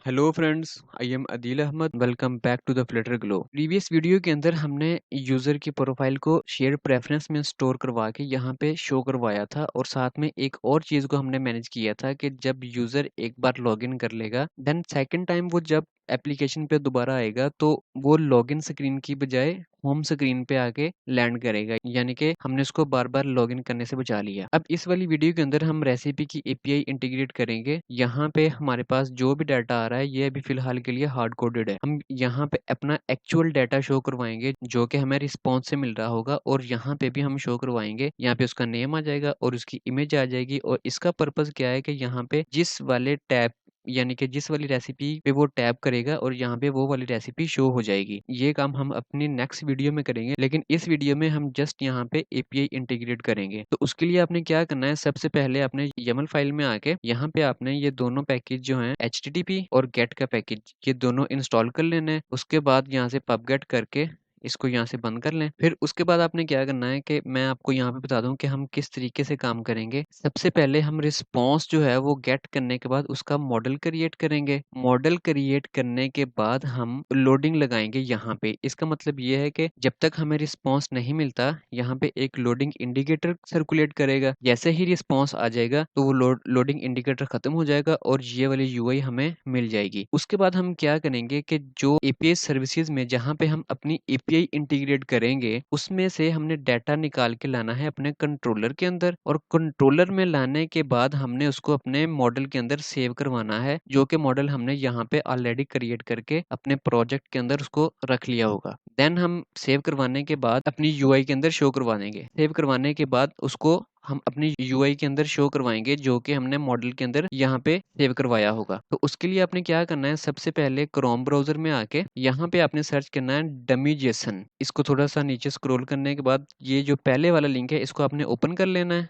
Hello friends, I am Adeel Ahmad. Welcome back to the Flutter Glow. Previous video के अंदर हमने user की profile को शेयर प्रेफरेंस में स्टोर करवा के यहाँ पे शो करवाया था और साथ में एक और चीज को हमने मैनेज किया था कि जब यूजर एक बार लॉगिन कर लेगा देन सेकंड टाइम वो जब एप्लीकेशन पे दोबारा आएगा तो वो लॉगिन स्क्रीन की बजाय होम स्क्रीन पे आके लैंड करेगा, यानी कि हमने उसको बार बार लॉगिन करने से बचा लिया। अब इस वाली वीडियो के अंदर हम रेसिपी की एपीआई इंटीग्रेट करेंगे। यहाँ पे हमारे पास जो भी डाटा आ रहा है ये अभी फिलहाल के लिए हार्ड कोडेड है। हम यहाँ पे अपना एक्चुअल डाटा शो करवाएंगे जो कि हमें रिस्पॉन्स से मिल रहा होगा और यहाँ पे भी हम शो करवाएंगे। यहाँ पे उसका नेम आ जाएगा और उसकी इमेज आ जाएगी और इसका पर्पज क्या है कि यहाँ पे जिस वाले टैब यानी कि जिस वाली रेसिपी पे वो टैप करेगा और यहाँ पे वो वाली रेसिपी शो हो जाएगी। ये काम हम अपनी नेक्स्ट वीडियो में करेंगे, लेकिन इस वीडियो में हम जस्ट यहाँ पे एपीआई इंटीग्रेट करेंगे। तो उसके लिए आपने क्या करना है, सबसे पहले आपने YAML फाइल में आके यहाँ पे आपने ये दोनों पैकेज जो हैं HTTP और गेट का पैकेज ये दोनों इंस्टॉल कर लेना है। उसके बाद यहाँ से pubget करके इसको यहाँ से बंद कर लें। फिर उसके बाद आपने क्या करना है कि मैं आपको यहाँ पे बता दूं कि हम किस तरीके से काम करेंगे। सबसे पहले हम रिस्पॉन्स जो है वो गेट करने के बाद उसका मॉडल क्रिएट करेंगे। मॉडल क्रिएट करने के बाद हम लोडिंग लगाएंगे यहाँ पे। इसका मतलब ये है कि जब तक हमें रिस्पॉन्स नहीं मिलता यहाँ पे एक लोडिंग इंडिकेटर सर्कुलेट करेगा। जैसे ही रिस्पॉन्स आ जाएगा तो वो लोडिंग इंडिकेटर खत्म हो जाएगा और ये वाली यूआई हमें मिल जाएगी। उसके बाद हम क्या करेंगे कि जो एपीआई सर्विसेज में जहाँ पे हम अपनी एपीआई इंटीग्रेट करेंगे उसमें से हमने डाटा निकाल के लाना है अपने कंट्रोलर के अंदर और कंट्रोलर में लाने के बाद हमने उसको अपने मॉडल के अंदर सेव करवाना है, जो कि मॉडल हमने यहाँ पे ऑलरेडी क्रिएट करके अपने प्रोजेक्ट के अंदर उसको रख लिया होगा। देन हम सेव करवाने के बाद अपनी यूआई के अंदर शो करवा देंगे। सेव करवाने के बाद उसको हम अपनी यूआई के अंदर शो करवाएंगे जो कि हमने मॉडल के अंदर यहाँ पे सेव करवाया होगा। तो उसके लिए आपने क्या करना है, सबसे पहले क्रोम ब्राउजर में आके यहाँ पे आपने सर्च करना है डमी जेसन। इसको थोड़ा सा नीचे स्क्रॉल करने के बाद ये जो पहले वाला लिंक है इसको आपने ओपन कर लेना है।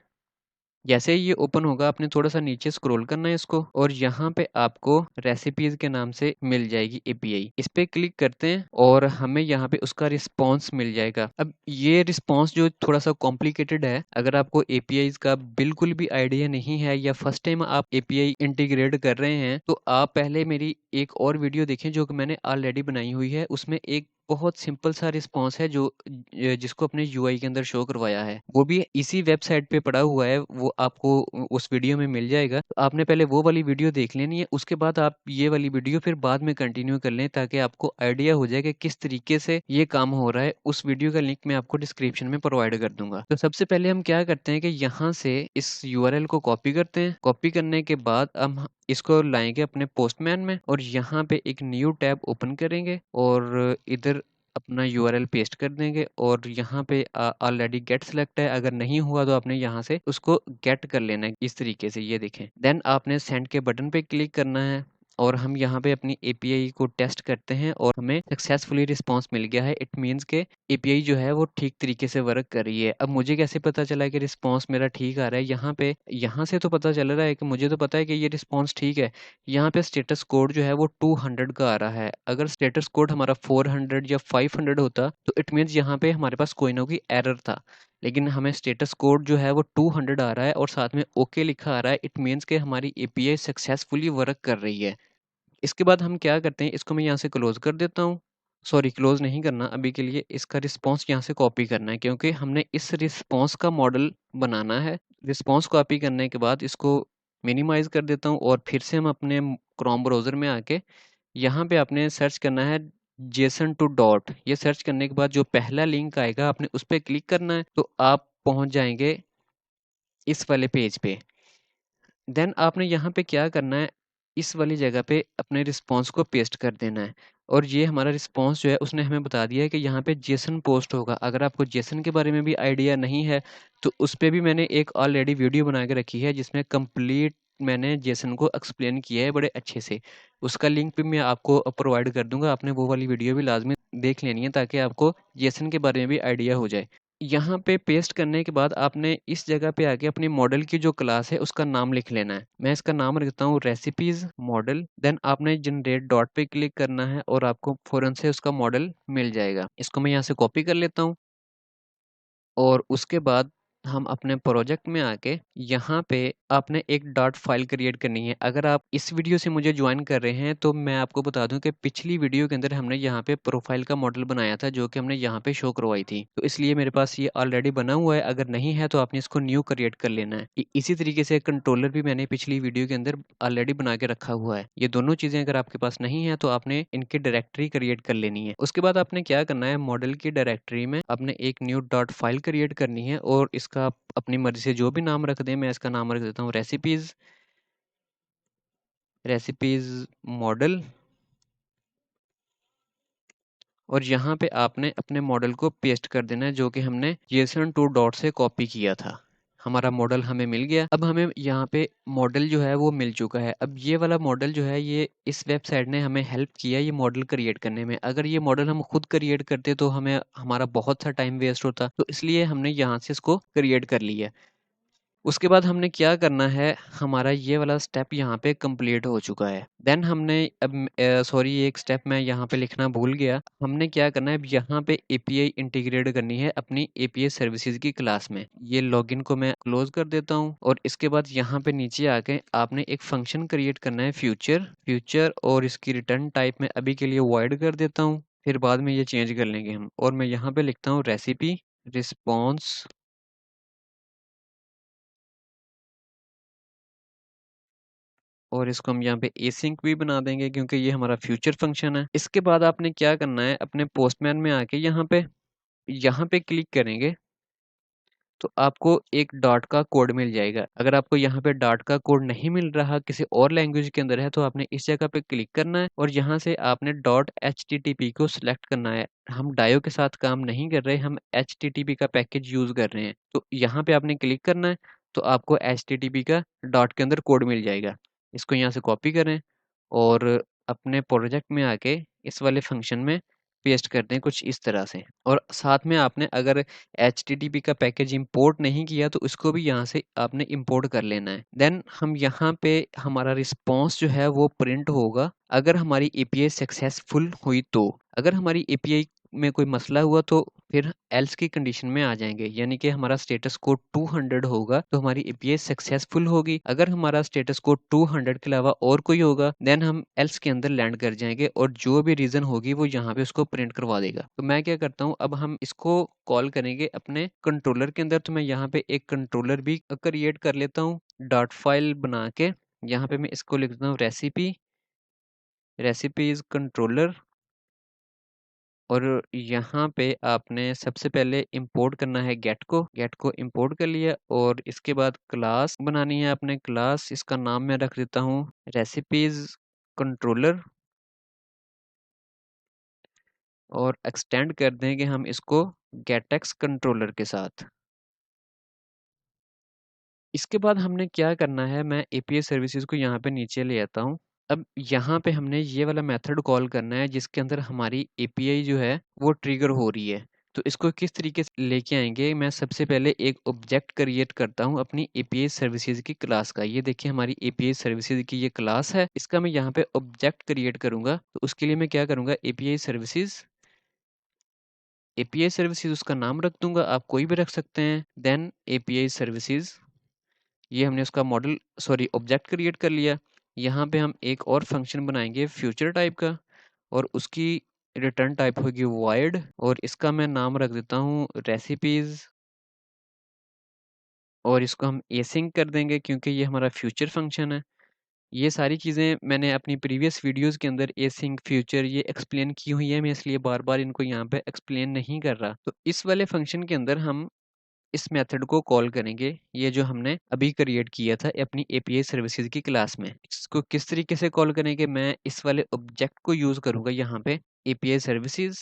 जैसे ही ये ओपन होगा आपने थोड़ा सा नीचे स्क्रॉल करना है इसको और यहाँ पे आपको रेसिपीज के नाम से मिल जाएगी एपीआई। इस पे क्लिक करते हैं और हमें यहाँ पे उसका रिस्पॉन्स मिल जाएगा। अब ये रिस्पॉन्स जो थोड़ा सा कॉम्प्लिकेटेड है, अगर आपको एपीआई का बिल्कुल भी आइडिया नहीं है या फर्स्ट टाइम आप एपीआई इंटीग्रेट कर रहे हैं तो आप पहले मेरी एक और वीडियो देखें जो कि मैंने ऑलरेडी बनाई हुई है। उसमें एक बहुत सिंपल सा रिस्पॉन्स है जो जिसको अपने यूआई के अंदर शो करवाया है, वो भी इसी वेबसाइट पे पड़ा हुआ है, वो आपको उस वीडियो में मिल जाएगा। तो आपने पहले वो वाली वीडियो देख लेनी है, उसके बाद आप ये वाली वीडियो फिर बाद में कंटिन्यू कर लें ताकि आपको आइडिया हो जाए कि किस तरीके से ये काम हो रहा है। उस वीडियो का लिंक मैं आपको डिस्क्रिप्शन में प्रोवाइड कर दूंगा। तो सबसे पहले हम क्या करते हैं कि यहाँ से इस यूआरएल को कॉपी करते हैं। कॉपी करने के बाद हम इसको लाएंगे अपने पोस्टमैन में और यहाँ पे एक न्यू टैब ओपन करेंगे और इधर अपना यूआरएल पेस्ट कर देंगे और यहाँ पे ऑलरेडी गेट सिलेक्ट है, अगर नहीं हुआ तो आपने यहाँ से उसको गेट कर लेना है इस तरीके से, ये देखें। देन आपने सेंड के बटन पे क्लिक करना है और हम यहाँ पे अपनी एपीआई को टेस्ट करते हैं और हमें सक्सेसफुली रिस्पांस मिल गया है। इट मीन्स के एपीआई जो है वो ठीक तरीके से वर्क कर रही है। अब मुझे कैसे पता चला कि रिस्पांस मेरा ठीक आ रहा है, यहाँ से तो पता चल रहा है कि मुझे तो पता है कि ये रिस्पांस ठीक है। यहाँ पे स्टेटस कोड जो है वो 200 का आ रहा है। अगर स्टेटस कोड हमारा 400 या 500 होता तो इट मीन्स यहाँ पे हमारे पास कोई ना कोई एरर था, लेकिन हमें स्टेटस कोड जो है वो 200 आ रहा है और साथ में ओके लिखा आ रहा है। इट मीन्स के हमारी एपीआई सक्सेसफुली वर्क कर रही है। इसके बाद हम क्या करते हैं, इसको मैं यहाँ से क्लोज कर देता हूँ। सॉरी, क्लोज नहीं करना अभी के लिए, इसका रिस्पॉन्स यहाँ से कॉपी करना है क्योंकि हमने इस रिस्पॉन्स का मॉडल बनाना है। रिस्पॉन्स कॉपी करने के बाद इसको मिनिमाइज कर देता हूँ और फिर से हम अपने क्रोम ब्राउजर में आके यहाँ पे आपने सर्च करना है जेसन टू डॉट। ये सर्च करने के बाद जो पहला लिंक आएगा आपने उस पर क्लिक करना है तो आप पहुंच जाएंगे इस वाले पेज पे। देन आपने यहाँ पे क्या करना है, इस वाली जगह पे अपने रिस्पॉन्स को पेस्ट कर देना है और ये हमारा रिस्पॉन्स जो है उसने हमें बता दिया है कि यहाँ पे जेसन पोस्ट होगा। अगर आपको जेसन के बारे में भी आइडिया नहीं है तो उस पर भी मैंने एक ऑलरेडी वीडियो बना के रखी है जिसमें कंप्लीट मैंने जेसन को एक्सप्लेन किया है बड़े अच्छे से। उसका लिंक भी मैं आपको प्रोवाइड कर दूंगा, आपने वो वाली वीडियो भी लाजमी देख लेनी है ताकि आपको जेसन के बारे में भी आइडिया हो जाए। यहाँ पे पेस्ट करने के बाद आपने इस जगह पे आके अपनी मॉडल की जो क्लास है उसका नाम लिख लेना है। मैं इसका नाम रखता हूँ रेसिपीज मॉडल। देन आपने जनरेट डॉट पे क्लिक करना है और आपको फौरन से उसका मॉडल मिल जाएगा। इसको मैं यहाँ से कॉपी कर लेता हूँ और उसके बाद हम अपने प्रोजेक्ट में आके यहाँ पे आपने एक डॉट फाइल क्रिएट करनी है। अगर आप इस वीडियो से मुझे ज्वाइन कर रहे हैं तो मैं आपको बता दूं कि पिछली वीडियो के अंदर हमने यहाँ पे प्रोफाइल का मॉडल बनाया था जो कि हमने यहाँ पे शो करवाई थी। तो इसलिए मेरे पास ये ऑलरेडी बना हुआ है। अगर नहीं है तो आपने इसको न्यू क्रिएट कर लेना है। इसी तरीके से कंट्रोलर भी मैंने पिछली वीडियो के अंदर ऑलरेडी बना के रखा हुआ है। ये दोनों चीजें अगर आपके पास नहीं है तो आपने इनकी डायरेक्टरी क्रिएट कर लेनी है। उसके बाद आपने क्या करना है, मॉडल की डायरेक्टरी में आपने एक न्यू डॉट फाइल क्रिएट करनी है और इसका आप अपनी मर्जी से जो भी नाम रख दें। मैं इसका नाम रख देता हूँ रेसिपीज, रेसिपीज मॉडल। और यहाँ पे आपने अपने मॉडल को पेस्ट कर देना है जो कि हमने जेसन 2 डॉट से कॉपी किया था। हमारा मॉडल हमें मिल गया। अब हमें यहाँ पे मॉडल जो है वो मिल चुका है। अब ये वाला मॉडल जो है ये इस वेबसाइट ने हमें हेल्प किया ये मॉडल क्रिएट करने में। अगर ये मॉडल हम खुद क्रिएट करते तो हमें हमारा बहुत सा टाइम वेस्ट होता। तो इसलिए हमने यहाँ से इसको क्रिएट कर लिया। उसके बाद हमने क्या करना है, हमारा ये वाला स्टेप यहाँ पे कंप्लीट हो चुका है। देन हमने अब सॉरी एक स्टेप मैं यहाँ पे लिखना भूल गया। हमने क्या करना है, अब यहाँ पे एपीआई इंटीग्रेट करनी है अपनी एपीआई सर्विसेज की क्लास में। ये लॉगिन को मैं क्लोज कर देता हूँ और इसके बाद यहाँ पे नीचे आके आपने एक फंक्शन क्रिएट करना है फ्यूचर फ्यूचर, और इसकी रिटर्न टाइप में अभी के लिए वॉइड कर देता हूँ। फिर बाद में ये चेंज कर लेंगे हम। और मैं यहाँ पे लिखता हूँ रेसिपी रिस्पॉन्स, और इसको हम यहाँ पे एसिंक भी बना देंगे क्योंकि ये हमारा फ्यूचर फंक्शन है। इसके बाद आपने क्या करना है, अपने पोस्टमैन में आके यहाँ पे क्लिक करेंगे तो आपको एक डॉट का कोड मिल जाएगा। अगर आपको यहाँ पे डॉट का कोड नहीं मिल रहा, किसी और लैंग्वेज के अंदर है, तो आपने इस जगह पे क्लिक करना है और यहाँ से आपने डॉट HTTP को सिलेक्ट करना है। हम डायो के साथ काम नहीं कर रहे, हम HTTP का पैकेज यूज कर रहे हैं। तो यहाँ पे आपने क्लिक करना है तो आपको HTTP का डॉट के अंदर कोड मिल जाएगा। इसको यहाँ से कॉपी करें और अपने प्रोजेक्ट में आके इस वाले फंक्शन में पेस्ट कर दें कुछ इस तरह से। और साथ में आपने अगर HTTP का पैकेज इंपोर्ट नहीं किया तो उसको भी यहाँ से आपने इंपोर्ट कर लेना है। देन हम यहाँ पे हमारा रिस्पॉन्स जो है वो प्रिंट होगा अगर हमारी एपीआई सक्सेसफुल हुई। तो अगर हमारी एपीआई में कोई मसला हुआ तो फिर एल्स की कंडीशन में आ जाएंगे, यानी कि हमारा स्टेटस कोड 200 होगा तो हमारी एपीआई सक्सेसफुल होगी। अगर हमारा स्टेटस कोड 200 के अलावा और कोई होगा देन हम एल्स के अंदर लैंड कर जाएंगे और जो भी रीजन होगी वो यहाँ पे उसको प्रिंट करवा देगा। तो मैं क्या करता हूँ, अब हम इसको कॉल करेंगे अपने कंट्रोलर के अंदर। तो मैं यहाँ पे एक कंट्रोलर भी क्रिएट कर लेता हूँ डॉट फाइल बना के। यहाँ पे मैं इसको लिख देता हूँ रेसिपीज कंट्रोलर। और यहाँ पे आपने सबसे पहले इंपोर्ट करना है गेट को इंपोर्ट कर लिया और इसके बाद क्लास बनानी है आपने। क्लास इसका नाम मैं रख देता हूँ रेसिपीज कंट्रोलर और एक्सटेंड कर देंगे हम इसको गेटेक्स कंट्रोलर के साथ। इसके बाद हमने क्या करना है, मैं एपीआई सर्विसेज को यहाँ पे नीचे ले आता हूँ। अब यहाँ पे हमने ये वाला मेथड कॉल करना है जिसके अंदर हमारी एपीआई जो है वो ट्रिगर हो रही है। तो इसको किस तरीके से लेके आएंगे, मैं सबसे पहले एक ऑब्जेक्ट क्रिएट करता हूँ अपनी एपीआई सर्विसेज की क्लास का। ये देखिए हमारी एपीआई सर्विसेज की ये क्लास है, इसका मैं यहाँ पे ऑब्जेक्ट क्रिएट करूंगा। तो उसके लिए मैं क्या करूंगा, एपीआई सर्विसेज उसका नाम रख दूंगा, आप कोई भी रख सकते हैं। देन एपीआई सर्विसेज, ये हमने उसका मॉडल सॉरी ऑब्जेक्ट क्रिएट कर लिया। यहाँ पे हम एक और फंक्शन बनाएंगे फ्यूचर टाइप का और उसकी रिटर्न टाइप होगी वॉइड, और इसका मैं नाम रख देता हूँ रेसिपीज। और इसको हम एसिंक कर देंगे क्योंकि ये हमारा फ्यूचर फंक्शन है। ये सारी चीज़ें मैंने अपनी प्रीवियस वीडियोस के अंदर एसिंक फ्यूचर ये एक्सप्लेन की हुई है, मैं इसलिए बार बार इनको यहाँ पे एक्सप्लेन नहीं कर रहा। तो इस वाले फंक्शन के अंदर हम इस मेथड को कॉल करेंगे, ये जो हमने अभी क्रिएट किया था अपनी एपीआई सर्विसेज की क्लास में। इसको किस तरीके से कॉल करेंगे, मैं इस वाले ऑब्जेक्ट को यूज करूंगा यहाँ पे एपीआई सर्विसेज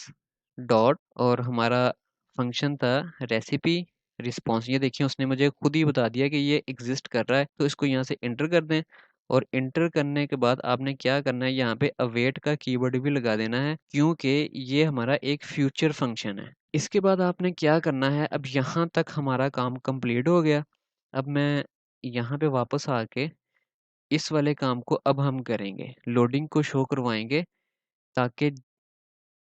डॉट, और हमारा फंक्शन था रेसिपी रिस्पॉन्स। ये देखिए उसने मुझे खुद ही बता दिया कि ये एग्जिस्ट कर रहा है। तो इसको यहाँ से इंटर कर दें और इंटर करने के बाद आपने क्या करना है, यहाँ पे अवेट का कीवर्ड भी लगा देना है क्योंकि ये हमारा एक फ्यूचर फंक्शन है। इसके बाद आपने क्या करना है, अब यहाँ तक हमारा काम कंप्लीट हो गया। अब मैं यहाँ पे वापस आके इस वाले काम को अब हम करेंगे, लोडिंग को शो करवाएंगे ताकि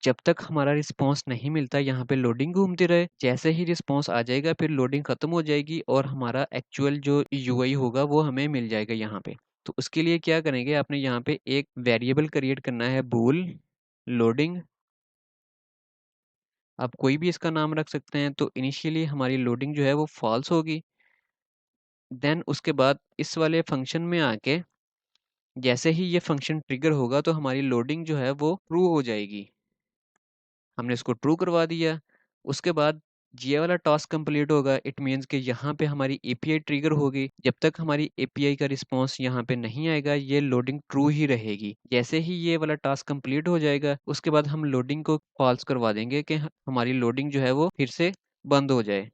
जब तक हमारा रिस्पॉन्स नहीं मिलता यहाँ पे लोडिंग घूमती रहे, जैसे ही रिस्पॉन्स आ जाएगा फिर लोडिंग खत्म हो जाएगी और हमारा एक्चुअल जो यूआई होगा वो हमें मिल जाएगा यहाँ पे। तो उसके लिए क्या करेंगे, आपने यहाँ पे एक वेरिएबल क्रिएट करना है, बूल लोडिंग। आप कोई भी इसका नाम रख सकते हैं। तो इनिशियली हमारी लोडिंग जो है वो फॉल्स होगी। देन उसके बाद इस वाले फंक्शन में आके जैसे ही ये फंक्शन ट्रिगर होगा तो हमारी लोडिंग जो है वो ट्रू हो जाएगी। हमने इसको ट्रू करवा दिया। उसके बाद ये वाला टास्क कंप्लीट होगा। इट मीन्स कि यहाँ पे हमारी एपीआई ट्रिगर होगी। जब तक हमारी एपीआई का रिस्पांस यहाँ पे नहीं आएगा ये लोडिंग ट्रू ही रहेगी। जैसे ही ये वाला टास्क कंप्लीट हो जाएगा उसके बाद हम लोडिंग को फॉल्स करवा देंगे कि हमारी लोडिंग जो है वो फिर से बंद हो जाए।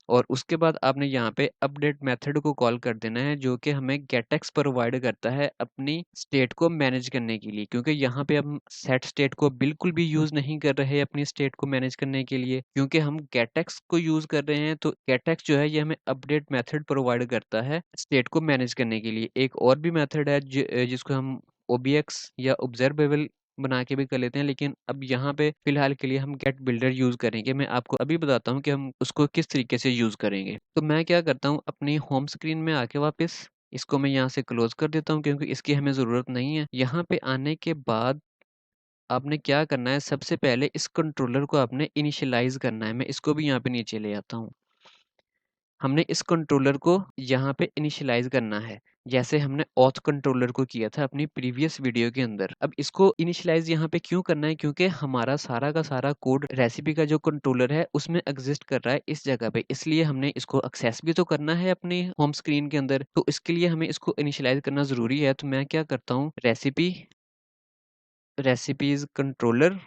और उसके बाद आपने यहाँ पे अपडेट मेथड को कॉल कर देना है जो कि हमें गेटएक्स प्रोवाइड करता है अपनी स्टेट को मैनेज करने के लिए, क्योंकि यहाँ पे हम सेट स्टेट को बिल्कुल भी यूज नहीं कर रहे अपनी स्टेट को मैनेज करने के लिए, क्योंकि हम गेटएक्स को यूज कर रहे हैं। तो गेटएक्स जो है ये हमें अपडेट मेथड प्रोवाइड करता है स्टेट को मैनेज करने के लिए। एक और भी मेथड है जिसको हम ओबीएक्स या ऑब्जर्वेबल बना के भी कर लेते हैं, लेकिन अब यहाँ पे फिलहाल के लिए हम गेट बिल्डर यूज करेंगे। मैं आपको अभी बताता हूँ कि हम उसको किस तरीके से यूज करेंगे। तो मैं क्या करता हूँ, अपनी होम स्क्रीन में आके वापस इसको मैं यहाँ से क्लोज कर देता हूँ क्योंकि इसकी हमें ज़रूरत नहीं है। यहाँ पे आने के बाद आपने क्या करना है, सबसे पहले इस कंट्रोलर को आपने इनिशियलाइज करना है। मैं इसको भी यहाँ पे नीचे ले आता हूँ। हमने इस कंट्रोलर को यहाँ पे इनिशियलाइज करना है जैसे हमने ऑथ कंट्रोलर को किया था अपनी प्रीवियस वीडियो के अंदर। अब इसको इनिशियलाइज यहाँ पे क्यों करना है, क्योंकि हमारा सारा का सारा कोड रेसिपी का जो कंट्रोलर है उसमें एग्जिस्ट कर रहा है इस जगह पे, इसलिए हमने इसको एक्सेस भी तो करना है अपनी होम स्क्रीन के अंदर। तो इसके लिए हमें इसको इनिशियलाइज करना जरूरी है। तो मैं क्या करता हूँ, रेसिपीज कंट्रोलर,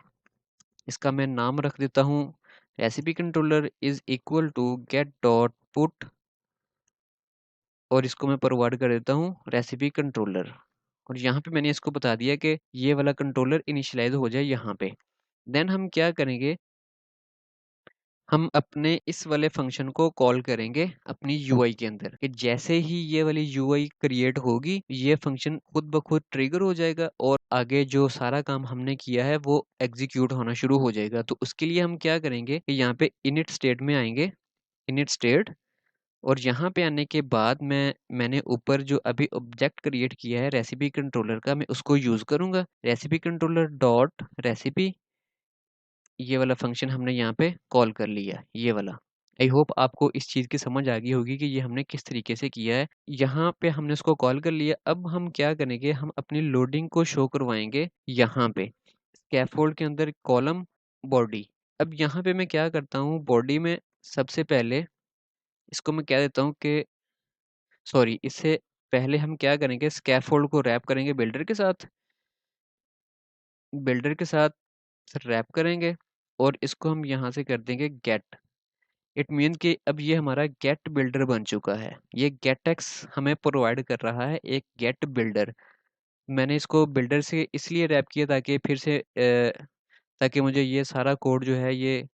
इसका मैं नाम रख देता हूँ recipe controller is equal to get dot put, और इसको मैं प्रोवाइड कर देता हूँ रेसिपी कंट्रोलर। और यहाँ पे मैंने इसको बता दिया कि ये वाला कंट्रोलर इनिशियलाइज हो जाए यहाँ पे। देन हम क्या करेंगे, हम अपने इस वाले फंक्शन को कॉल करेंगे अपनी यूआई के अंदर कि जैसे ही ये वाली यूआई क्रिएट होगी ये फंक्शन खुद ब खुद ट्रिगर हो जाएगा और आगे जो सारा काम हमने किया है वो एग्जीक्यूट होना शुरू हो जाएगा। तो उसके लिए हम क्या करेंगे कि यहाँ पे इनिट स्टेट में आएंगे, इनिट स्टेट, और यहाँ पे आने के बाद मैंने ऊपर जो अभी ऑब्जेक्ट क्रिएट किया है रेसिपी कंट्रोलर का, मैं उसको यूज करूंगा। रेसिपी कंट्रोलर डॉट रेसिपी, ये वाला फंक्शन हमने यहाँ पे कॉल कर लिया ये वाला। आई होप आपको इस चीज़ की समझ आ गई होगी कि ये हमने किस तरीके से किया है। यहाँ पे हमने उसको कॉल कर लिया। अब हम क्या करेंगे, हम अपनी लोडिंग को शो करवाएंगे यहाँ पे स्कैफोल्ड के अंदर कॉलम बॉडी। अब यहाँ पे मैं क्या करता हूँ, बॉडी में सबसे पहले इसको मैं कह देता हूँ कि सॉरी, इससे पहले हम क्या करेंगे, स्कैफोल्ड को रैप करेंगे बिल्डर के साथ, बिल्डर के साथ रैप करेंगे और इसको हम यहाँ से कर देंगे गेट। इट मीन कि अब ये हमारा गेट बिल्डर बन चुका है। ये गेटएक्स हमें प्रोवाइड कर रहा है एक गेट बिल्डर। मैंने इसको बिल्डर से इसलिए रैप किया ताकि फिर से ताकि मुझे ये सारा कोड जो है ये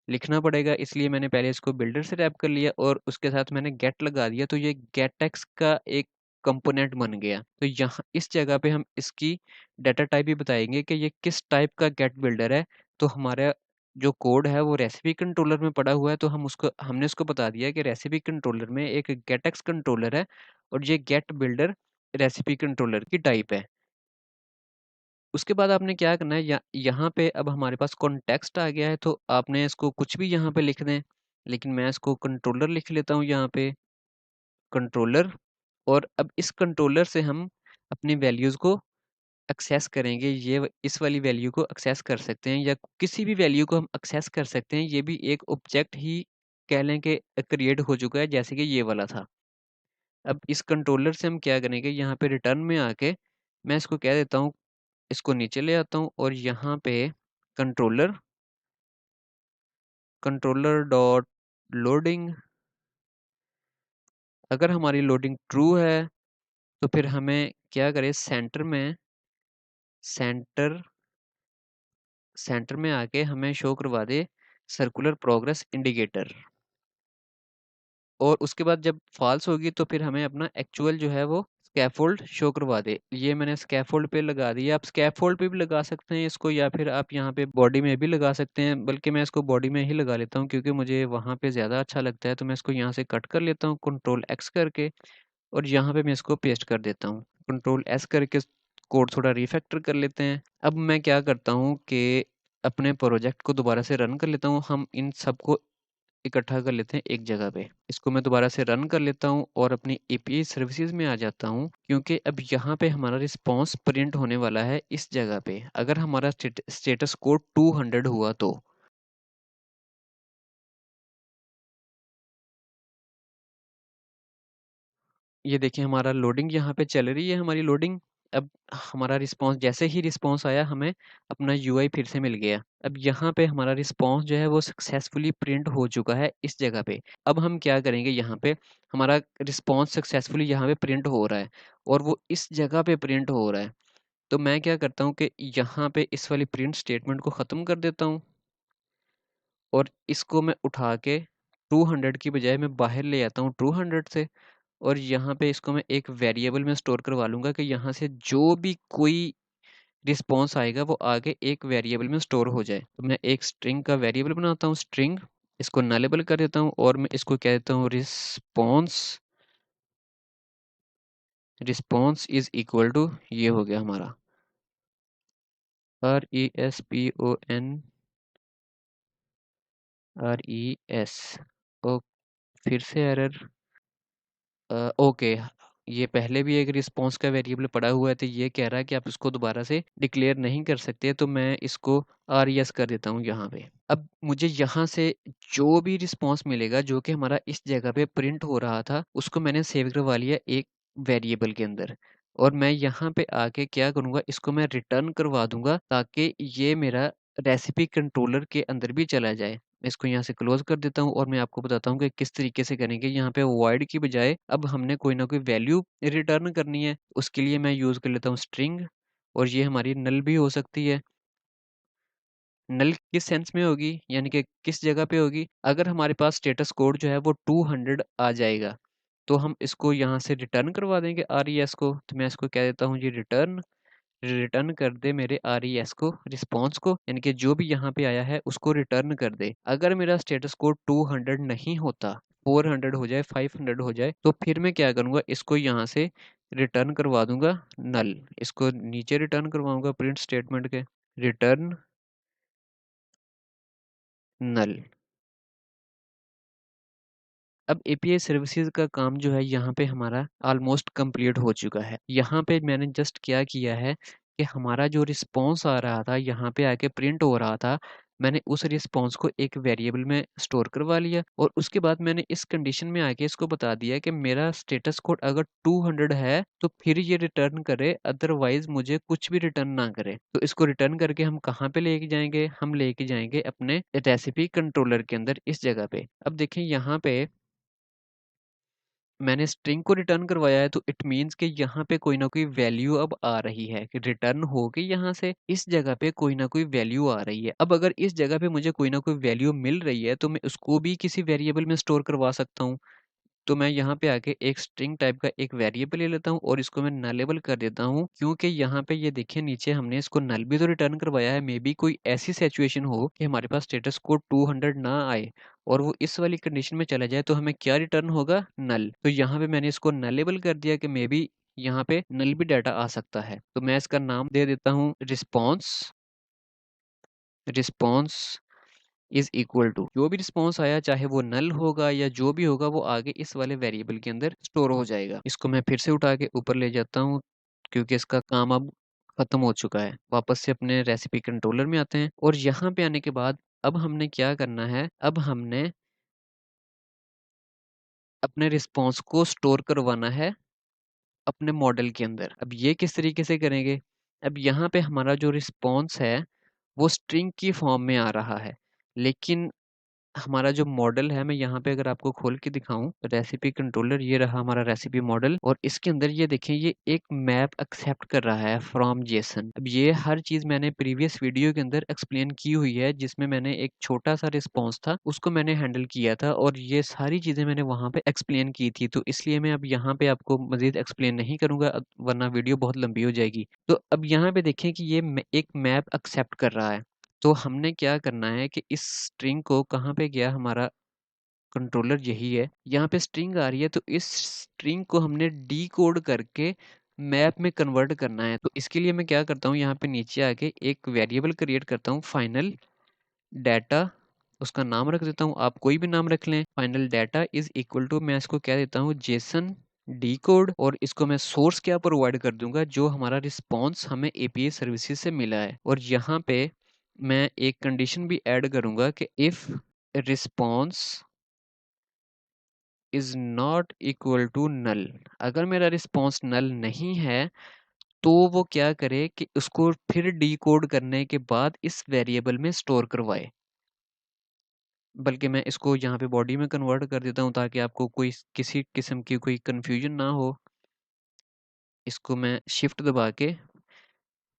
लिखना पड़ेगा, इसलिए मैंने पहले इसको बिल्डर से रैप कर लिया और उसके साथ मैंने गेट लगा दिया। तो ये गेटएक्स का एक कंपोनेंट बन गया। तो यहाँ इस जगह पे हम इसकी डाटा टाइप भी बताएंगे कि ये किस टाइप का गेट बिल्डर है। तो हमारा जो कोड है वो रेसिपी कंट्रोलर में पड़ा हुआ है, तो हमने उसको बता दिया कि रेसिपी कंट्रोलर में एक गेटएक्स कंट्रोलर है और ये गेट बिल्डर रेसिपी कंट्रोलर की टाइप है। उसके बाद आपने क्या करना है, यहाँ पे अब हमारे पास कॉन्टेक्स्ट आ गया है तो आपने इसको कुछ भी यहाँ पे लिख दें, लेकिन मैं इसको कंट्रोलर लिख लेता हूँ यहाँ पे कंट्रोलर। और अब इस कंट्रोलर से हम अपनी वैल्यूज़ को एक्सेस करेंगे। इस वाली वैल्यू को एक्सेस कर सकते हैं या किसी भी वैल्यू को हम एक्सेस कर सकते हैं। ये भी एक ऑब्जेक्ट ही कह लें कि क्रिएट हो चुका है जैसे कि ये वाला था। अब इस कंट्रोलर से हम क्या करेंगे, यहाँ पे रिटर्न में आके मैं इसको कह देता हूँ, इसको नीचे ले आता हूँ और यहाँ पे कंट्रोलर कंट्रोलर डॉट लोडिंग, अगर हमारी लोडिंग ट्रू है तो फिर हमें क्या करें, सेंटर सेंटर में आके हमें शो करवा दे सर्कुलर प्रोग्रेस इंडिकेटर। और उसके बाद जब फॉल्स होगी तो फिर हमें अपना एक्चुअल जो है वो स्कैफोल्ड शो करवा दे। ये मैंने स्कैफोल्ड पे लगा दिया। आप स्कैफोल्ड पे भी लगा सकते हैं इसको, या फिर आप यहाँ पे बॉडी में भी लगा सकते हैं, बल्कि मैं इसको बॉडी में ही लगा लेता हूँ क्योंकि मुझे वहाँ पे ज़्यादा अच्छा लगता है। तो मैं इसको यहाँ से कट कर लेता हूँ कंट्रोल एक्स करके, और यहाँ पे मैं इसको पेस्ट कर देता हूँ कंट्रोल एस करके। कोड थोड़ा रिफैक्टर कर लेते हैं। अब मैं क्या करता हूँ कि अपने प्रोजेक्ट को दोबारा से रन कर लेता हूँ। हम इन सबको इकट्ठा कर लेते हैं एक जगह पे। इसको मैं दोबारा से रन कर लेता हूँ और अपनी एपीआई सर्विसेज में आ जाता हूँ, क्योंकि अब यहाँ पे हमारा रिस्पॉन्स प्रिंट होने वाला है इस जगह पे। अगर हमारा स्टेटस कोड 200 हुआ तो ये देखिए हमारा लोडिंग यहाँ पे चल रही है, हमारी लोडिंग। अब हमारा रिस्पॉन्स, जैसे ही रिस्पॉन्स आया हमें अपना यूआई फिर से मिल गया। अब यहाँ पे हमारा रिस्पॉन्स जो है वो सक्सेसफुली प्रिंट हो चुका है इस जगह पे। अब हम क्या करेंगे, यहाँ पे हमारा रिस्पॉन्स सक्सेसफुली यहाँ पे प्रिंट हो रहा है और वो इस जगह पे प्रिंट हो रहा है। तो मैं क्या करता हूँ कि यहाँ पे इस वाली प्रिंट स्टेटमेंट को ख़त्म कर देता हूँ और इसको मैं उठा के 200 की बजाय मैं बाहर ले आता हूँ 200 से। और यहाँ पे इसको मैं एक वेरिएबल में स्टोर करवा लूँगा कि यहाँ से जो भी कोई रिस्पॉन्स आएगा वो आगे एक वेरिएबल में स्टोर हो जाए। तो मैं एक स्ट्रिंग का वेरिएबल बनाता हूँ, स्ट्रिंग, इसको नलेबल कर देता हूँ और मैं इसको कह देता हूँ response. Response is equal to, ये हो गया हमारा RESPONRES। ओ, फिर से एरर। ओके, ये पहले भी एक रिस्पॉन्स का वेरिएबल पड़ा हुआ है, तो ये कह रहा है कि आप इसको दोबारा से डिक्लेयर नहीं कर सकते। तो मैं इसको RES कर देता हूँ यहाँ पे। अब मुझे यहाँ से जो भी रिस्पॉन्स मिलेगा जो कि हमारा इस जगह पे प्रिंट हो रहा था, उसको मैंने सेव करवा लिया एक वेरिएबल के अंदर। और मैं यहाँ पे आके क्या करूँगा, इसको मैं रिटर्न करवा दूंगा ताकि ये मेरा रेसिपी कंट्रोलर के अंदर भी चला जाए। मैं इसको यहाँ से क्लोज कर देता हूँ और मैं आपको बताता हूँ कि किस तरीके से करेंगे। यहाँ पे वॉइड की बजाय अब हमने कोई ना कोई वैल्यू रिटर्न करनी है। उसके लिए मैं यूज़ कर लेता हूँ स्ट्रिंग, और ये हमारी नल भी हो सकती है। नल किस सेंस में होगी, यानी कि किस जगह पे होगी, अगर हमारे पास स्टेटस कोड जो है वो 200 आ जाएगा तो हम इसको यहाँ से रिटर्न करवा देंगे RES को। तो मैं इसको कह देता हूँ जी रिटर्न, रिटर्न कर दे मेरे RES को, रिस्पॉन्स को, यानी कि जो भी यहाँ पे आया है उसको रिटर्न कर दे। अगर मेरा स्टेटस कोड 200 नहीं होता, 400 हो जाए, 500 हो जाए, तो फिर मैं क्या करूँगा, इसको यहाँ से रिटर्न करवा दूंगा नल। इसको नीचे रिटर्न करवाऊंगा प्रिंट स्टेटमेंट के, रिटर्न नल। अब एपीआई सर्विसेज का काम जो है यहाँ पे हमारा ऑलमोस्ट कंप्लीट हो चुका है। यहाँ पे मैंने जस्ट क्या किया है कि हमारा जो रिस्पॉन्स आ रहा था यहाँ पे आके प्रिंट हो रहा था, मैंने उस रिस्पॉन्स को एक वेरिएबल में स्टोर करवा लिया और उसके बाद मैंने इस कंडीशन में आके इसको बता दिया कि मेरा स्टेटस कोड अगर 200 है तो फिर ये रिटर्न करे, अदरवाइज मुझे कुछ भी रिटर्न ना करे। तो इसको रिटर्न करके हम कहाँ पे लेके जाएंगे, हम लेके जाएंगे अपने रेसिपी कंट्रोलर के अंदर इस जगह पे। अब देखें यहाँ पे मैंने स्ट्रिंग को रिटर्न करवाया है, तो इट मीन्स कि यहाँ पे कोई ना कोई वैल्यू अब आ रही है कि रिटर्न हो गई, यहाँ से इस जगह पे कोई ना कोई वैल्यू आ रही है। अब अगर इस जगह पे मुझे कोई ना कोई वैल्यू मिल रही है तो मैं उसको भी किसी वेरिएबल में स्टोर करवा सकता हूँ। तो मैं यहाँ पे आके एक स्ट्रिंग टाइप का एक वेरिएबल ले लेता हूँ और इसको मैं नलेबल कर देता हूँ, क्योंकि यहाँ पे ये देखिए नीचे हमने इसको नल भी तो रिटर्न करवाया है। मे बी कोई ऐसी सिचुएशन हो कि हमारे पास स्टेटस कोड 200 ना आए और वो इस वाली कंडीशन में चला जाए, तो हमें क्या रिटर्न होगा, नल। तो यहाँ पे मैंने इसको नलेबल कर दिया कि मे बी यहाँ पे नल भी डाटा आ सकता है। तो मैं इसका नाम दे देता हूँ response. Response is equal to, जो भी रिस्पॉन्स आया चाहे वो नल होगा या जो भी होगा वो आगे इस वाले वेरिएबल के अंदर स्टोर हो जाएगा। इसको मैं फिर से उठा के ऊपर ले जाता हूँ क्योंकि इसका काम अब खत्म हो चुका है। वापस से अपने रेसिपी कंट्रोलर में आते हैं और यहाँ पे आने के बाद अब हमने क्या करना है, अब हमने अपने रिस्पॉन्स को स्टोर करवाना है अपने मॉडल के अंदर। अब ये किस तरीके से करेंगे, अब यहाँ पे हमारा जो रिस्पॉन्स है वो स्ट्रिंग की फॉर्म में आ रहा है, लेकिन हमारा जो मॉडल है, मैं यहाँ पे अगर आपको खोल के दिखाऊँ रेसिपी कंट्रोलर, ये रहा हमारा रेसिपी मॉडल और इसके अंदर ये देखें ये एक मैप एक्सेप्ट कर रहा है फ्रॉम जेसन। अब ये हर चीज़ मैंने प्रीवियस वीडियो के अंदर एक्सप्लेन की हुई है, जिसमें मैंने एक छोटा-सा रिस्पॉन्स था उसको मैंने हैंडल किया था और ये सारी चीज़ें मैंने वहाँ पे एक्सप्लेन की थी। तो इसलिए मैं अब यहाँ पे आपको मज़ीद एक्सप्लेन नहीं करूँगा वरना वीडियो बहुत लंबी हो जाएगी। तो अब यहाँ पे देखें कि ये एक मैप एक्सेप्ट कर रहा है। तो हमने क्या करना है कि इस स्ट्रिंग को कहाँ पे गया हमारा कंट्रोलर, यही है। यहाँ पे स्ट्रिंग आ रही है तो इस स्ट्रिंग को हमने डिकोड करके मैप में कन्वर्ट करना है। तो इसके लिए मैं क्या करता हूँ, यहाँ पे नीचे आके एक वेरिएबल क्रिएट करता हूँ फाइनल डाटा, उसका नाम रख देता हूँ, आप कोई भी नाम रख लें। Final data is equal to, मैं इसको क्या देता हूँ, जेसन डी कोड, और इसको मैं सोर्स क्या प्रोवाइड कर दूंगा, जो हमारा रिस्पॉन्स हमें एपीआई सर्विसेज से मिला है। और यहाँ पे मैं एक कंडीशन भी ऐड करूंगा कि if response is not equal to null, अगर मेरा रिस्पॉन्स नल नहीं है तो वो क्या करे कि उसको फिर डिकोड करने के बाद इस वेरिएबल में स्टोर करवाए। बल्कि मैं इसको यहाँ पे बॉडी में कन्वर्ट कर देता हूँ ताकि आपको कोई किसी किस्म की कोई कंफ्यूजन ना हो। इसको मैं शिफ्ट दबा के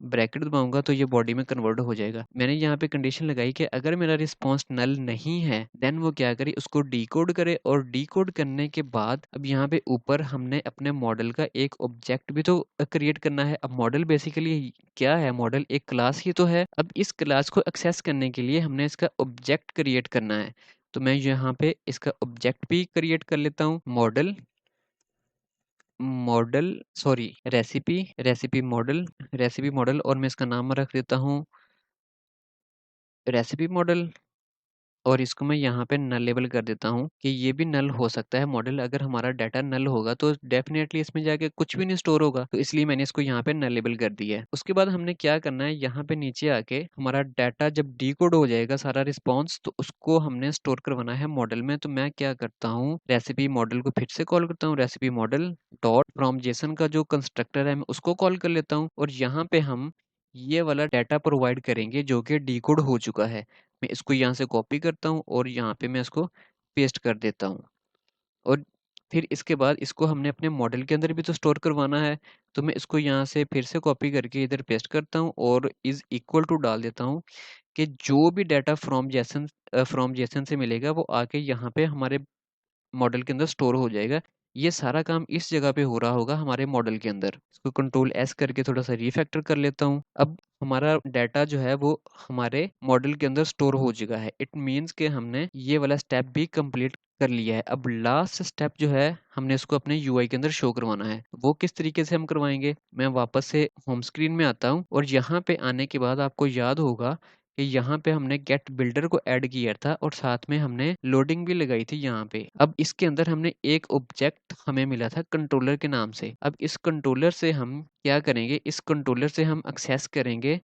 ब्रैकेट दबाऊंगा तो ये बॉडी में कन्वर्ट हो जाएगा। मैंने यहाँ पे कंडीशन लगाई कि अगर मेरा रिस्पॉन्स नल नहीं है देन वो क्या करे, उसको डिकोड करे, और डिकोड करने के बाद अब यहाँ पे ऊपर हमने अपने मॉडल का एक ऑब्जेक्ट भी तो क्रिएट करना है। अब मॉडल बेसिकली क्या है, मॉडल एक क्लास ही तो है। अब इस क्लास को एक्सेस करने के लिए हमने इसका ऑब्जेक्ट क्रिएट करना है। तो मैं यहाँ पे इसका ऑब्जेक्ट भी क्रिएट कर लेता हूँ, model model sorry recipe recipe model, और मैं इसका नाम रख देता हूँ रेसिपी मॉडल। और इसको मैं यहाँ पे नल लेबल कर देता हूँ कि ये भी नल हो सकता है मॉडल। अगर हमारा डाटा नल होगा तो डेफिनेटली इसमें जाके कुछ भी नहीं स्टोर होगा, तो इसलिए मैंने इसको यहाँ पे नल लेबल कर दिया है। उसके बाद हमने क्या करना है, यहाँ पे नीचे आके हमारा डाटा जब डिकोड हो जाएगा सारा रिस्पॉन्स, तो उसको हमने स्टोर करवाना है मॉडल में। तो मैं क्या करता हूँ, रेसिपी मॉडल को फिर से कॉल करता हूँ, recipe model dot from Jason का जो कंस्ट्रक्टर है मैं उसको कॉल कर लेता हूँ, और यहाँ पे हम ये वाला डाटा प्रोवाइड करेंगे जो कि डिकोड हो चुका है। मैं इसको यहाँ से कॉपी करता हूँ और यहाँ पे मैं इसको पेस्ट कर देता हूँ। और फिर इसके बाद इसको हमने अपने मॉडल के अंदर भी तो स्टोर करवाना है, तो मैं इसको यहाँ से फिर से कॉपी करके इधर पेस्ट करता हूँ और इज इक्वल टू डाल देता हूँ कि जो भी डाटा फ्रॉम जेसन से मिलेगा वो आके यहाँ पे हमारे मॉडल के अंदर स्टोर हो जाएगा। ये सारा काम इस जगह पे हो रहा होगा हमारे मॉडल के अंदर। इसको कंट्रोल एस करके थोड़ा सा रीफैक्टर कर लेता हूँ। अब हमारा डाटा जो है वो हमारे मॉडल के अंदर स्टोर हो चुका है। इट मीन्स कि हमने ये वाला स्टेप भी कंप्लीट कर लिया है। अब लास्ट स्टेप जो है हमने इसको अपने यूआई के अंदर शो करवाना है। वो किस तरीके से हम करवाएंगे, मैं वापस से होम स्क्रीन में आता हूँ और यहाँ पे आने के बाद आपको याद होगा कि यहाँ पे हमने गेट बिल्डर को ऐड किया था और साथ में हमने लोडिंग भी लगाई थी यहाँ पे। अब इसके अंदर हमने एक ऑब्जेक्ट हमें मिला था कंट्रोलर के नाम से। अब इस कंट्रोलर से हम क्या करेंगे, इस कंट्रोलर से हम एक्सेस करेंगे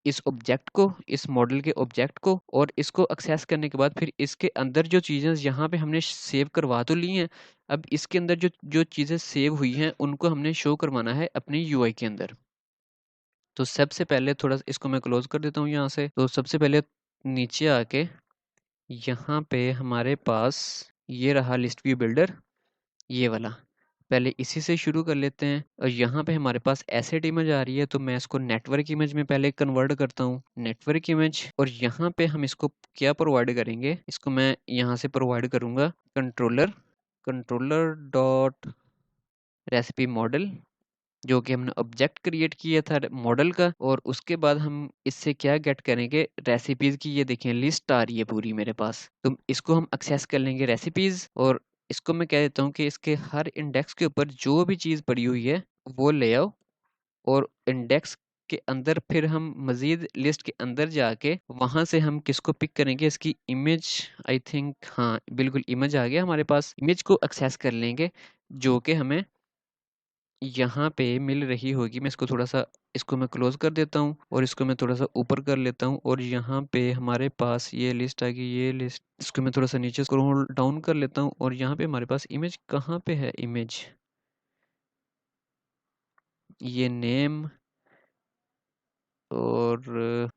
इस ऑब्जेक्ट को, इस मॉडल के ऑब्जेक्ट को, और इसको एक्सेस करने के बाद फिर इसके अंदर जो चीज़ें यहाँ पे हमने सेव करवा तो ली हैं, अब इसके अंदर जो जो चीज़ें सेव हुई हैं उनको हमने शो करवाना है अपने यूआई के अंदर। तो सबसे पहले थोड़ा सा इसको मैं क्लोज कर देता हूँ यहाँ से। तो सबसे पहले नीचे आके यहाँ पे हमारे पास ये रहा लिस्ट व्यू बिल्डर, ये वाला। पहले इसी से शुरू कर लेते हैं। और यहाँ पे हमारे पास एसेट इमेज आ रही है तो मैं इसको नेटवर्क इमेज में पहले कन्वर्ट करता हूँ, नेटवर्क इमेज। और यहाँ पे हम इसको क्या प्रोवाइड करेंगे, इसको मैं यहाँ से प्रोवाइड करूँगा कंट्रोलर डॉट रेसिपी मॉडल, जो कि हमने ऑब्जेक्ट क्रिएट किया था मॉडल का। और उसके बाद हम इससे क्या गेट करेंगे, रेसिपीज की ये देखें लिस्ट आ रही है पूरी मेरे पास, तो इसको हम एक्सेस कर लेंगे रेसिपीज। और इसको मैं कह देता हूँ कि इसके हर इंडेक्स के ऊपर जो भी चीज़ पड़ी हुई है वो ले आओ, और इंडेक्स के अंदर फिर हम मजीद लिस्ट के अंदर जाके वहां से हम किसको पिक करेंगे, इसकी इमेज। आई थिंक हाँ बिल्कुल इमेज आ गया हमारे पास, इमेज को एक्सेस कर लेंगे जो कि हमें यहाँ पे मिल रही होगी। मैं इसको थोड़ा सा, इसको मैं क्लोज कर देता हूँ और इसको मैं थोड़ा सा ऊपर कर लेता हूँ, और यहाँ पे हमारे पास ये लिस्ट आ गई, ये लिस्ट। इसको मैं थोड़ा सा नीचे स्क्रॉल डाउन कर लेता हूँ, और यहाँ पे हमारे पास इमेज कहाँ पे है, इमेज ये नेम, और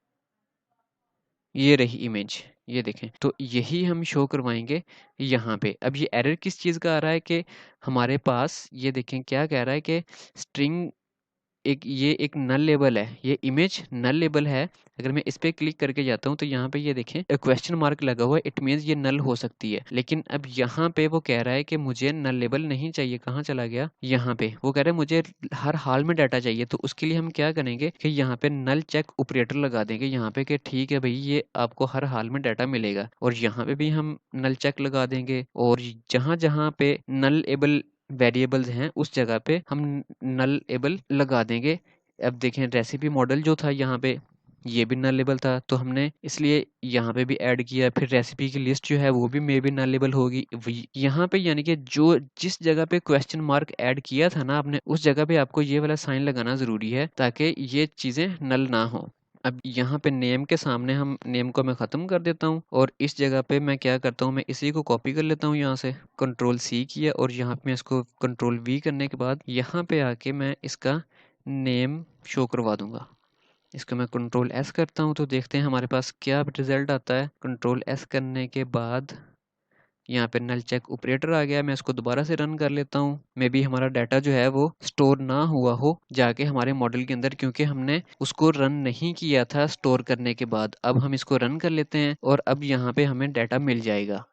ये रही इमेज, ये देखें। तो यही हम शो करवाएँगे यहाँ पे। अब ये एरर किस चीज़ का आ रहा है कि हमारे पास ये देखें क्या कह रहा है कि स्ट्रिंग एक नल लेबल है, ये इमेज नल लेबल है। अगर मैं इस पे क्लिक करके जाता हूँ तो यहाँ पे ये देखें क्वेश्चन मार्क लगा हुआ है, इट मीन्स ये नल हो सकती है। लेकिन अब यहाँ पे वो कह रहा है कि मुझे नल लेबल नहीं चाहिए। कहाँ चला गया? यहाँ पे वो कह रहा है मुझे हर हाल में डाटा चाहिए। तो उसके लिए हम क्या करेंगे कि यहाँ पे नल चेक ऑपरेटर लगा देंगे यहाँ पे कि ठीक है भाई, ये आपको हर हाल में डाटा मिलेगा। और यहाँ पे भी हम नल चेक लगा देंगे, और जहाँ जहाँ पे नल एबल वेरिएबल्स हैं उस जगह पे हम नल एबल लगा देंगे। अब देखें रेसिपी मॉडल जो था यहाँ पे, ये भी नलेबल था, तो हमने इसलिए यहाँ पे भी ऐड किया। फिर रेसिपी की लिस्ट जो है वो भी मे बी नलेबल होगी यहाँ पे, यानी कि जो जिस जगह पे क्वेश्चन मार्क ऐड किया था ना आपने, उस जगह पे आपको ये वाला साइन लगाना ज़रूरी है ताकि ये चीज़ें नल ना हो। अब यहाँ पे नेम के सामने हम नेम को मैं ख़त्म कर देता हूँ, और इस जगह पे मैं क्या करता हूँ, मैं इसी को कॉपी कर लेता हूँ यहाँ से, कंट्रोल सी किया, और यहाँ पे मैं इसको कंट्रोल वी करने के बाद यहाँ पे आके मैं इसका नेम शो करवा दूंगा। इसको मैं कंट्रोल एस करता हूँ तो देखते हैं हमारे पास क्या रिजल्ट आता है। कंट्रोल एस करने के बाद यहाँ पे नल चेक ऑपरेटर आ गया। मैं इसको दोबारा से रन कर लेता हूँ। मे बी हमारा डाटा जो है वो स्टोर ना हुआ हो जाके हमारे मॉडल के अंदर, क्योंकि हमने उसको रन नहीं किया था स्टोर करने के बाद। अब हम इसको रन कर लेते हैं और अब यहाँ पे हमें डाटा मिल जाएगा।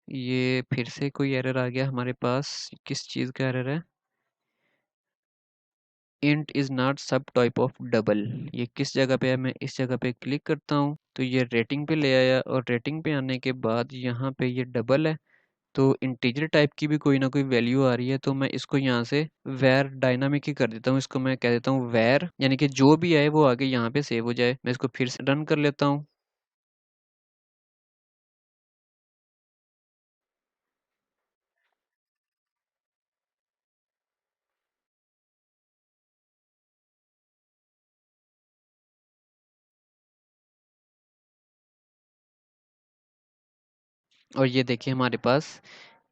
ये फिर से कोई एरर आ गया हमारे पास। किस चीज़ का एरर है? इंट इज़ नॉट सब टाइप ऑफ डबल। ये किस जगह पे है? मैं इस जगह पे क्लिक करता हूँ तो ये रेटिंग पे ले आया, और रेटिंग पे आने के बाद यहाँ पे ये डबल है। तो इंटीजर टाइप की भी कोई ना कोई वैल्यू आ रही है, तो मैं इसको यहाँ से वैर डायनामिक ही कर देता हूँ। इसको मैं कह देता हूँ वैर, यानी कि जो भी आए वो आगे यहाँ पे सेव हो जाए। मैं इसको फिर से रन कर लेता हूँ। और ये देखिए हमारे पास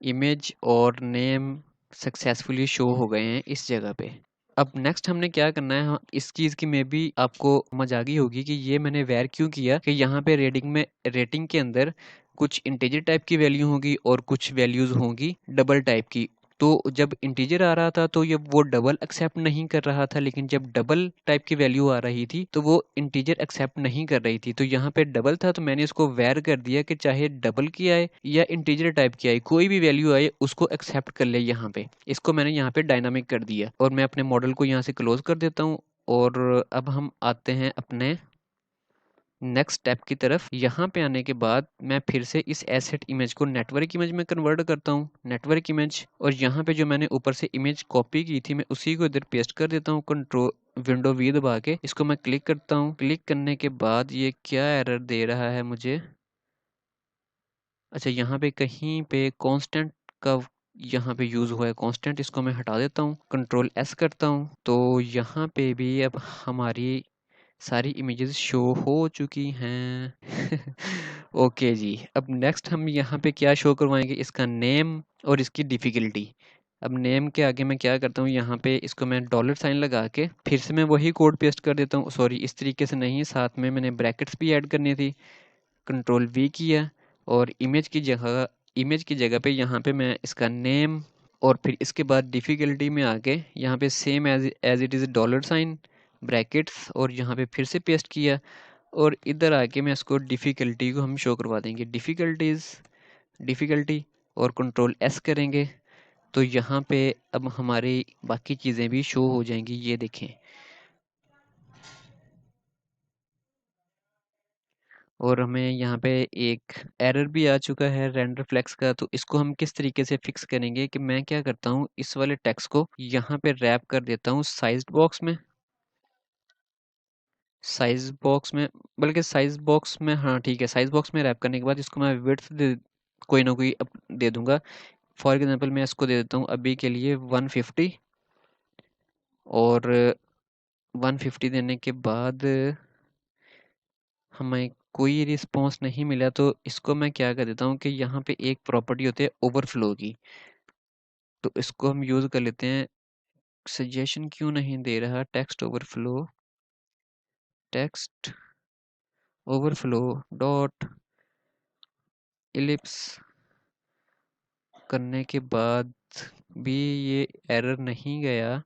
इमेज और नेम सक्सेसफुली शो हो गए हैं इस जगह पे। अब नेक्स्ट हमने क्या करना है, हाँ, इस चीज़ की में भी आपको समझ आ गई होगी कि ये मैंने वैर क्यों किया, कि यहाँ पे रेटिंग के अंदर कुछ इंटीजर टाइप की वैल्यू होगी और कुछ वैल्यूज़ होंगी डबल टाइप की। तो जब इंटीजर आ रहा था तो ये वो डबल एक्सेप्ट नहीं कर रहा था, लेकिन जब डबल टाइप की वैल्यू आ रही थी तो वो इंटीजर एक्सेप्ट नहीं कर रही थी। तो यहाँ पे डबल था तो मैंने इसको वैर कर दिया कि चाहे डबल की आए या इंटीजर टाइप की आए, कोई भी वैल्यू आए उसको एक्सेप्ट कर ले यहाँ पे। इसको मैंने यहाँ पे डायनामिक कर दिया, और मैं अपने मॉडल को यहाँ से क्लोज कर देता हूँ। और अब हम आते हैं अपने नेक्स्ट स्टेप की तरफ। यहाँ पे आने के बाद मैं फिर से इस एसेट इमेज को नेटवर्क इमेज में कन्वर्ट करता हूँ, नेटवर्क इमेज। और यहाँ पे जो मैंने ऊपर से इमेज कॉपी की थी मैं उसी को इधर पेस्ट कर देता हूँ। कंट्रोल विंडो वी दबा के इसको मैं क्लिक करता हूँ। क्लिक करने के बाद ये क्या एरर दे रहा है मुझे? अच्छा, यहाँ पे कहीं पे कांस्टेंट का यहाँ पे यूज़ हुआ है कांस्टेंट, इसको मैं हटा देता हूँ। कंट्रोल एस करता हूँ तो यहाँ पे भी अब हमारी सारी इमेजेस शो हो चुकी हैं। ओके जी, अब नेक्स्ट हम यहाँ पे क्या शो करवाएंगे, इसका नेम और इसकी डिफ़िकल्टी। अब नेम के आगे मैं क्या करता हूँ, यहाँ पे इसको मैं डॉलर साइन लगा के फिर से मैं वही कोड पेस्ट कर देता हूँ। सॉरी, इस तरीके से नहीं, साथ में मैंने ब्रैकेट्स भी ऐड करनी थी। कंट्रोल वी किया, और इमेज की जगह पे यहाँ पे मैं इसका नेम, और फिर इसके बाद डिफ़िकल्टी में आके यहाँ पे same as it is dollar sign brackets, और यहाँ पे फिर से पेस्ट किया। और इधर आके मैं इसको डिफ़िकल्टी को हम शो करवा देंगे, डिफ़िकल्टी, और कंट्रोल एस करेंगे तो यहाँ पे अब हमारी बाकी चीज़ें भी शो हो जाएंगी। ये देखें, और हमें यहाँ पे एक एरर भी आ चुका है रेंडर फ्लेक्स का। तो इसको हम किस तरीके से फिक्स करेंगे कि मैं क्या करता हूँ, इस वाले टेक्स्ट को यहाँ पे रैप कर देता हूँ साइज बॉक्स में, हाँ ठीक है, साइज बॉक्स में रैप करने के बाद इसको मैं विड्थ कोई ना कोई दे दूंगा। फॉर एग्जांपल मैं इसको दे देता हूँ अभी के लिए 150, और 150 देने के बाद हमें कोई रिस्पॉन्स नहीं मिला, तो इसको मैं क्या कर देता हूँ कि यहाँ पे एक प्रॉपर्टी होती है ओवरफ्लो की, तो इसको हम यूज़ कर लेते हैं सजेशन क्यों नहीं दे रहा? टेक्स्ट ओवरफ्लो डॉट इलिप्स करने के बाद भी ये एरर नहीं गया,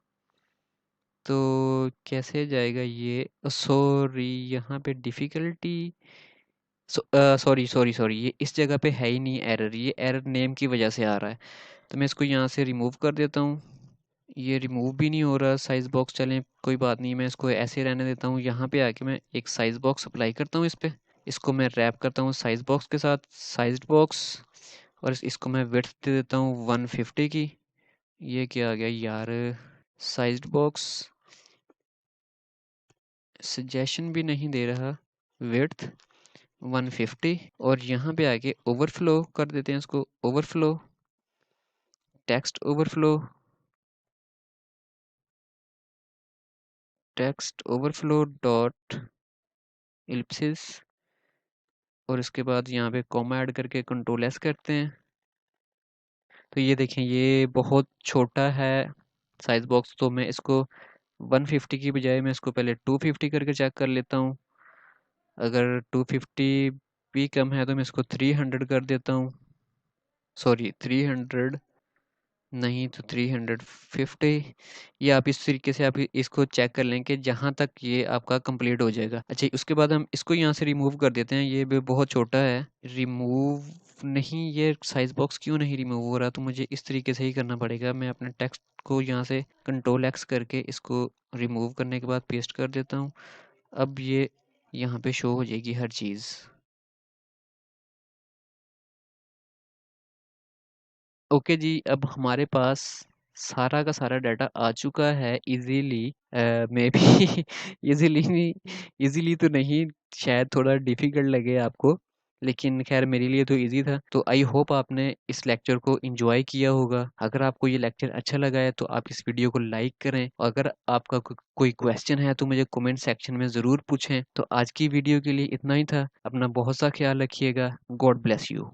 तो कैसे जाएगा ये? सॉरी, यहाँ पे डिफ़िकल्टी, सॉरी सॉरी सॉरी, ये इस जगह पे है ही नहीं एरर, ये एरर नेम की वजह से आ रहा है। तो मैं इसको यहाँ से रिमूव कर देता हूँ। ये रिमूव भी नहीं हो रहा साइज़ बॉक्स। चलें कोई बात नहीं, मैं इसको ऐसे रहने देता हूँ। यहाँ पे आके मैं एक साइज़ बॉक्स अप्लाई करता हूँ इस पे। इसको मैं रैप करता हूँ साइज़ बॉक्स के साथ, साइज़्ड बॉक्स, और इसको मैं विड्थ दे देता हूँ 150 की। ये क्या आ गया यार? साइज़्ड बॉक्स सजेशन भी नहीं दे रहा, विड्थ 150, और यहाँ पे आके ओवरफ्लो कर देते हैं इसको, overflow, text overflow, text overflow dot ellipsis, और इसके बाद यहाँ पे कॉमा ऐड करके कंट्रोल एस करते हैं। तो ये देखें, ये बहुत छोटा है साइज बॉक्स, तो मैं इसको 150 की बजाय मैं इसको पहले 250 करके चेक कर लेता हूँ। अगर 250 भी कम है तो मैं इसको 300 कर देता हूँ। सॉरी 300 नहीं तो 350। ये आप इस तरीके से आप इसको चेक कर लें कि जहाँ तक ये आपका कंप्लीट हो जाएगा। अच्छा, उसके बाद हम इसको यहाँ से रिमूव कर देते हैं, ये भी बहुत छोटा है। रिमूव नहीं, ये साइज बॉक्स क्यों नहीं रिमूव हो रहा? तो मुझे इस तरीके से ही करना पड़ेगा। मैं अपने टेक्स्ट को यहाँ से कंट्रोल एक्स करके इसको रिमूव करने के बाद पेस्ट कर देता हूँ। अब ये यहाँ पे शो हो जाएगी हर चीज़। ओके जी, अब हमारे पास सारा का सारा डाटा आ चुका है इजीली। मे बी इजीली नहीं, इजीली तो नहीं, शायद थोड़ा डिफिकल्ट लगे आपको, लेकिन खैर मेरे लिए तो इजी था। तो आई होप आपने इस लेक्चर को एंजॉय किया होगा। अगर आपको ये लेक्चर अच्छा लगा है तो आप इस वीडियो को लाइक करें, और अगर आपका कोई क्वेश्चन है तो मुझे कमेंट सेक्शन में ज़रूर पूछें। तो आज की वीडियो के लिए इतना ही था। अपना बहुत सा ख्याल रखिएगा। God bless you.